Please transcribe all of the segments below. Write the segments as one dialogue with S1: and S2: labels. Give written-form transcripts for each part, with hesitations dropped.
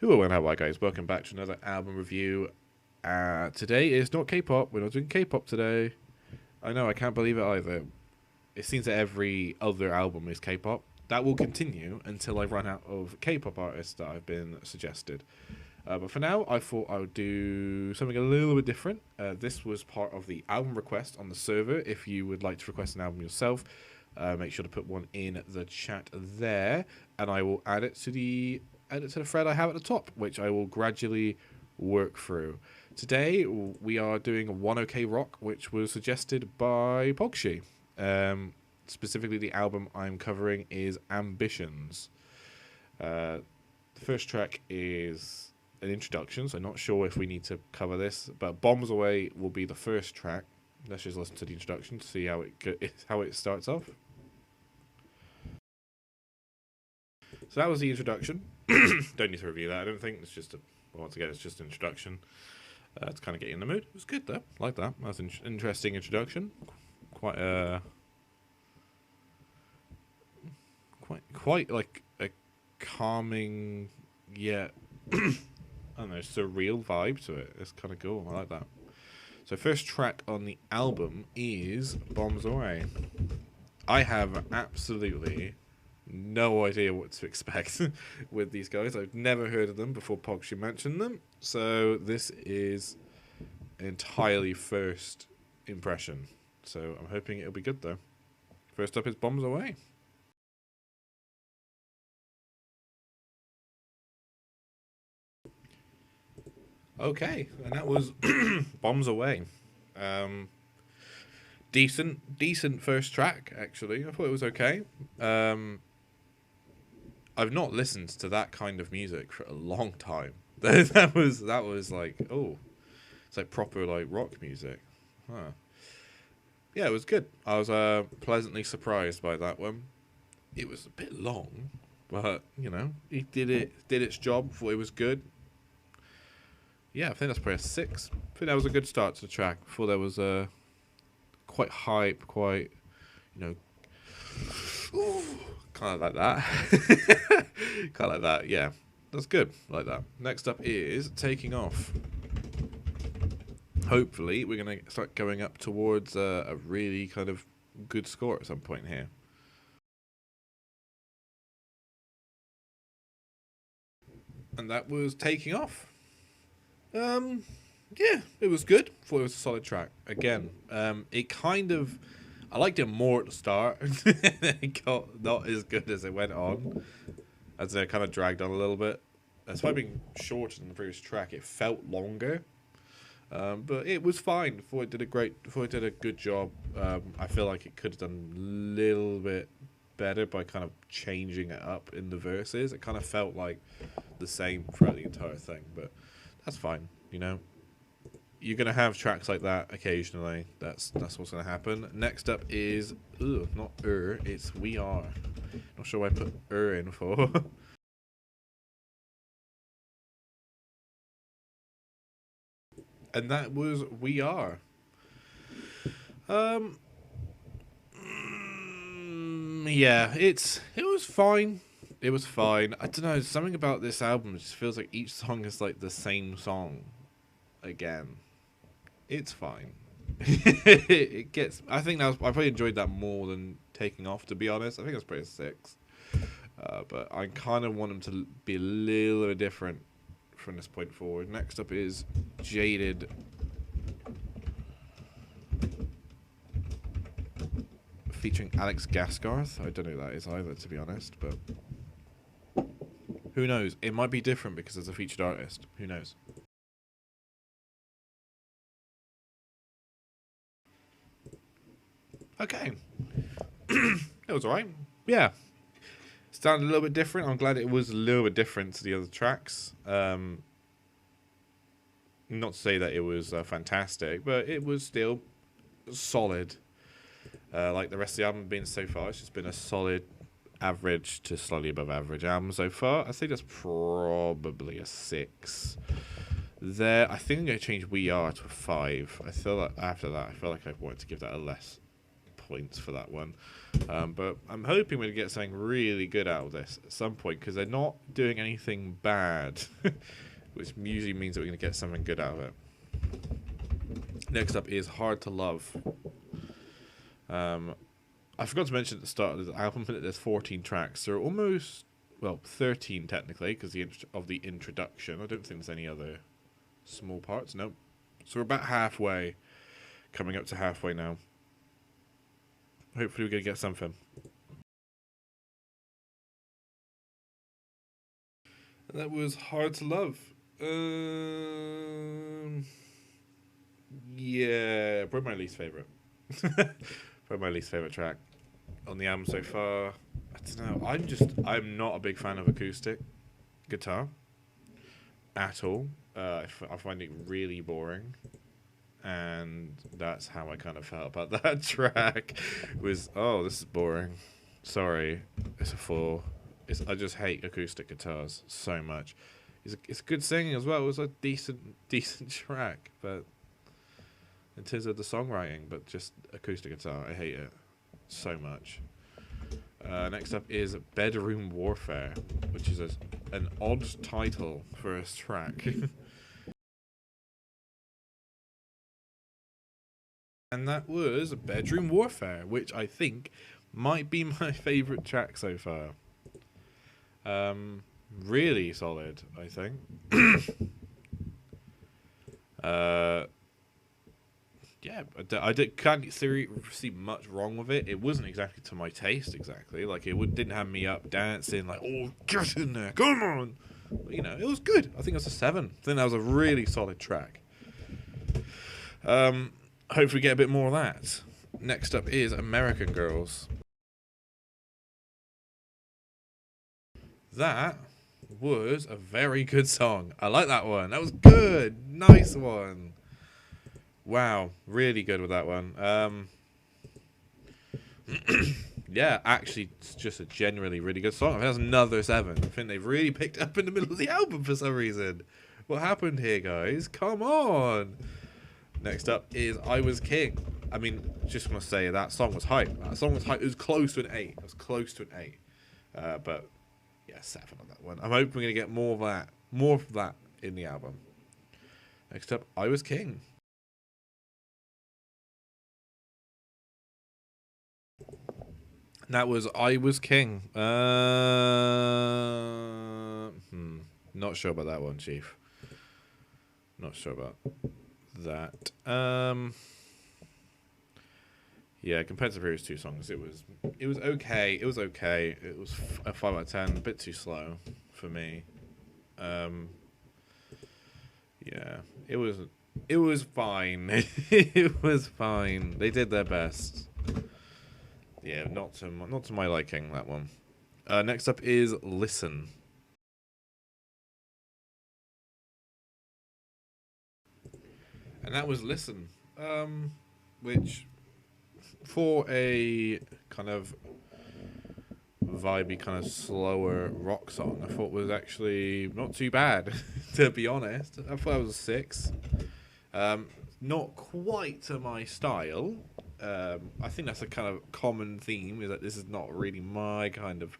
S1: Hello and how are guys? Welcome back to another album review. Today is not K-pop. We're not doing K-pop today. I know, I can't believe it either. It seems that every other album is K-pop. That will continue until I run out of K-pop artists that I've been suggested. But for now, I thought I would do something a little bit different. This was part of the album request on the server. If you would like to request an album yourself, make sure to put one in the chat there, and I will add it to the thread I have at the top, which I will gradually work through. Today we are doing One OK Rock, which was suggested by Pogshi. Specifically, the album I'm covering is Ambitions. The first track is an introduction, so I'm not sure if we need to cover this, but Bombs Away will be the first track. Let's just listen to the introduction to see how it starts off. So that was the introduction. Don't need to review that, I don't think. It's just once again, it's just an introduction to kind of get you in the mood. It was good though, like that. That was an interesting introduction. Quite like a calming yet I don't know, surreal vibe to it. It's kind of cool. I like that. So first track on the album is Bombs Away. I have absolutely no idea what to expect with these guys. I've never heard of them before Pogshi mentioned them, so this is an entirely first impression. So I'm hoping it'll be good though. First up is Bombs Away. Okay, and that was Bombs Away. Decent first track, actually. I thought it was okay. I've not listened to that kind of music for a long time. that was like, oh, it's like proper like rock music. Huh. Yeah, it was good. I was pleasantly surprised by that one. It was a bit long, but you know, it did its job. Thought it was good. Yeah, I think that's probably a 6. I think that was a good start to the track. Before there was quite hype, quite, you know, kind of like that. Kind of like that, yeah. That's good, like that. Next up is Taking Off. Hopefully, we're going to start going up towards a really kind of good score at some point here. And that was Taking Off. Yeah, it was good. Thought it was a solid track. Again, it kind of, I liked it more at the start. It got not as good as it went on, as it kind of dragged on a little bit. Despite being shorter than the previous track, it felt longer. But it was fine. Thought it did a good job. I feel like it could have done a little bit better by kind of changing it up in the verses. It kind of felt like the same throughout the entire thing, but that's fine, you know. You're gonna have tracks like that occasionally. That's what's gonna happen. Next up is not it's We Are. Not sure why I put in for. And that was We Are. Yeah, it was fine. It was fine. I don't know, something about this album just feels like each song is like the same song again. It's fine. It gets. I think I probably enjoyed that more than Taking Off, to be honest. I think it's probably a 6. But I kind of want them to be a little bit different from this point forward. Next up is Jaded. Featuring Alex Gaskarth. I don't know who that is either, to be honest, but who knows? It might be different because it's a featured artist. Who knows? Okay. It was alright. Yeah. Sounded a little bit different. I'm glad it was a little bit different to the other tracks. Not to say that it was fantastic, but it was still solid. Like the rest of the album been so far, it's just been a solid average to slightly above average album so far. I think that's probably a 6. There, I think I'm going to change We Are to a 5. I feel like after that, I feel like I wanted to give that a less points for that one. But I'm hoping we'll get something really good out of this at some point, because they're not doing anything bad, which usually means that we're going to get something good out of it. Next up is Hard to Love. I forgot to mention at the start of the album that there's 14 tracks. They're almost, well, 13 technically, because of the introduction. I don't think there's any other small parts. Nope. So we're about halfway, coming up to halfway now. Hopefully we're going to get something. And that was Hard to Love. Yeah, probably my least favourite. Probably my least favourite track on the album so far. I don't know. I'm not a big fan of acoustic guitar at all. I find it really boring. And that's how I kind of felt about that track. Was, oh, this is boring. Sorry, it's a 4. I just hate acoustic guitars so much. It's good singing as well. It was a decent track, but in terms of the songwriting, but just acoustic guitar, I hate it so much. Next up is Bedroom Warfare, which is an odd title for a track. And that was Bedroom Warfare, which I think might be my favourite track so far. Really solid, I think. Yeah, can't see much wrong with it. It wasn't exactly to my taste, exactly. Like, didn't have me up dancing, like, oh, get in there, come on. But, it was good. I think it was a 7. I think that was a really solid track. Hopefully get a bit more of that. Next up is American Girls. That was a very good song. I like that one. That was good. Nice one. Wow, really good with that one. Yeah, actually, it's just a generally really good song. I think that's another 7. I think they've really picked up in the middle of the album for some reason. What happened here, guys? Come on. Next up is I Was King. I mean, just want to say that song was hype. That song was hype. It was close to an 8. It was close to an 8. But yeah, 7 on that one. I'm hoping we're going to get more of that in the album. Next up, I Was King. That was I Was King. Not sure about that one, Chief. Not sure about that. Yeah, compared to the previous 2 songs, it was okay. It was okay. It was a 5 out of 10. A bit too slow for me. Yeah, it was fine. It was fine. They did their best. Yeah, not to my liking, that one. Next up is Listen. And that was Listen, which, for a kind of vibey, kind of slower rock song, I thought was actually not too bad, to be honest. I thought it was a 6. Not quite to my style. I think that's a kind of common theme, is that this is not really my kind of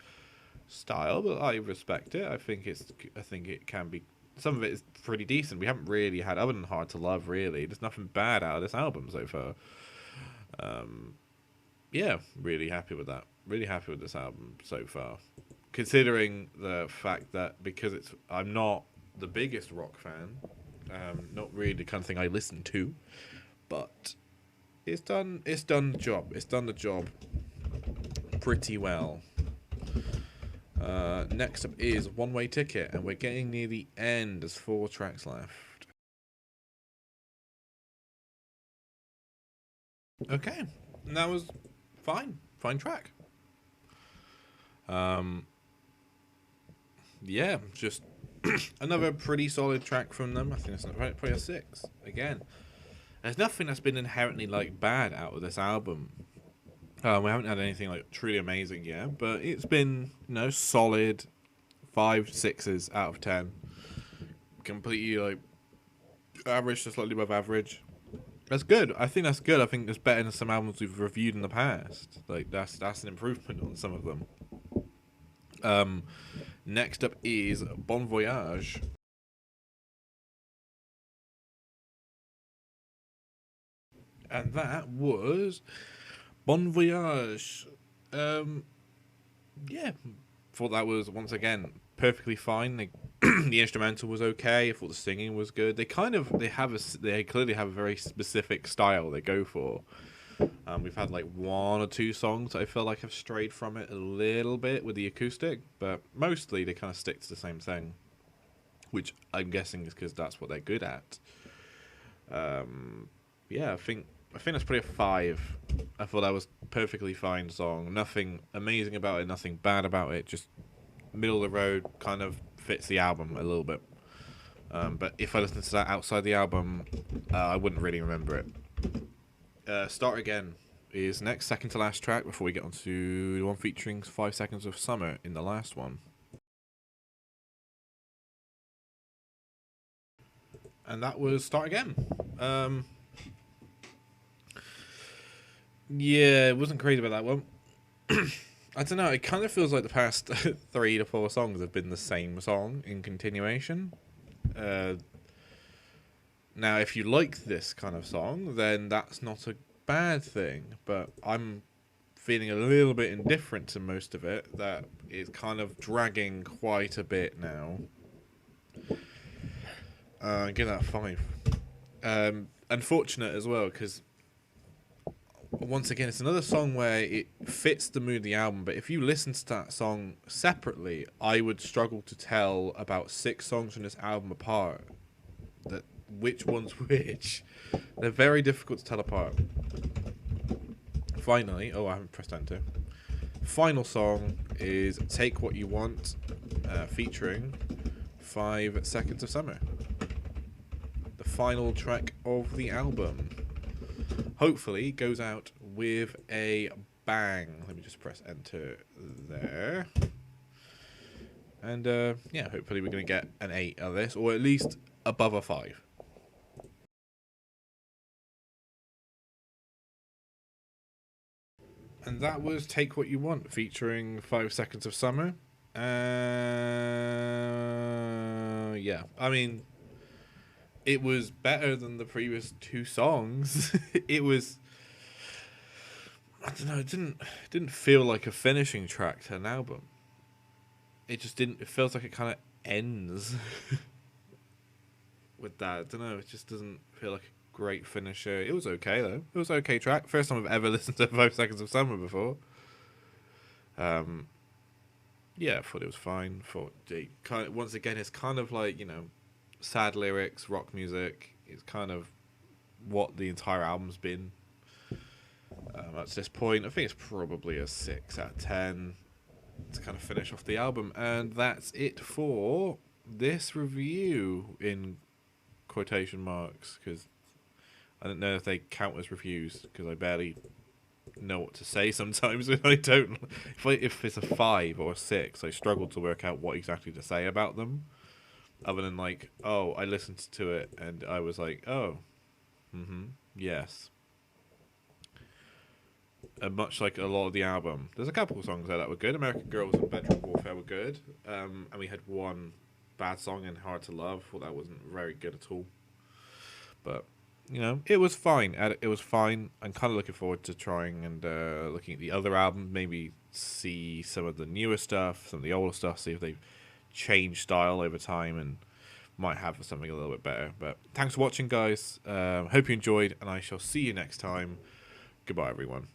S1: style, but I respect it. I think it can be. Some of it is pretty decent. We haven't really had, other than Hard to Love, really. There's nothing bad out of this album so far. Yeah, really happy with that. Really happy with this album so far. Considering the fact that I'm not the biggest rock fan, not really the kind of thing I listen to, but it's done the job. It's done the job pretty well. Next up is One Way Ticket, and we're getting near the end. There's 4 tracks left. Okay, and that was fine track. Yeah, just another pretty solid track from them. I think that's probably a 6 again. There's nothing that's been inherently bad out of this album. We haven't had anything truly amazing yet, but it's been solid 5, 6s out of 10. Completely average to slightly above average. That's good. I think that's good. I think it's better than some albums we've reviewed in the past. Like that's an improvement on some of them. Um, Next up is Bon Voyage. And that was Bon Voyage. Um, yeah, thought that was once again perfectly fine. The instrumental was okay. I thought the singing was good. They clearly have a very specific style they go for. We've had like one or two songs that I feel like have strayed from it a little bit with the acoustic, but mostly they kind of stick to the same thing, which I'm guessing is because that's what they're good at. Yeah, I think that's probably a 5. I thought that was perfectly fine song. Nothing amazing about it, nothing bad about it. Just middle of the road, kind of fits the album a little bit. But if I listened to that outside the album, I wouldn't really remember it. Start Again is next, second to last track before we get on to the one featuring 5 Seconds of Summer in the last one. And that was Start Again. Yeah, it wasn't crazy about that one. I don't know, it kind of feels like the past 3 to 4 songs have been the same song in continuation. Now, if you like this kind of song, then that's not a bad thing, but I'm feeling a little bit indifferent to most of it, that is kind of dragging quite a bit now. Give that a 5. Unfortunate as well, because once again, it's another song where it fits the mood of the album, but if you listen to that song separately, I would struggle to tell about 6 songs from this album apart. That which one's which. They're very difficult to tell apart. Finally, I haven't pressed enter. Final song is Take What You Want, featuring 5 Seconds of Summer. The final track of the album. Hopefully goes out with a bang. Let me just press enter there. And yeah, hopefully we're going to get an 8 out of this, or at least above a 5. And that was Take What You Want, featuring 5 Seconds of Summer. Yeah, I mean, it was better than the previous 2 songs. It was, I don't know, it didn't feel like a finishing track to an album. It just didn't. It feels like it kind of ends with that. I don't know. It just doesn't feel like a great finisher. It was okay though. It was an okay track. First time I've ever listened to 5 Seconds of Summer before. Yeah, I thought it was fine. Thought it kind of, once again, it's kind of like, you know, sad lyrics, rock music. It's kind of what the entire album's been at this point. I think it's probably a 6 out of 10 to kind of finish off the album. And that's it for this review, in quotation marks, because I don't know if they count as reviews, because I barely know what to say sometimes when I don't. If it's a 5 or a 6, I struggle to work out what exactly to say about them, other than like, oh, I listened to it and I was like, oh, yes. And much like a lot of the album, there's a couple of songs there that were good. American Girls and Bedroom Warfare were good, and we had one bad song in Hard to Love. Well, that wasn't very good at all, but you know, it was fine. It was fine. I'm kind of looking forward to trying and looking at the other album, maybe see some of the newer stuff, some of the older stuff, see if they've changed style over time and might have something a little bit better. But thanks for watching, guys. Hope you enjoyed, and I shall see you next time. Goodbye, everyone.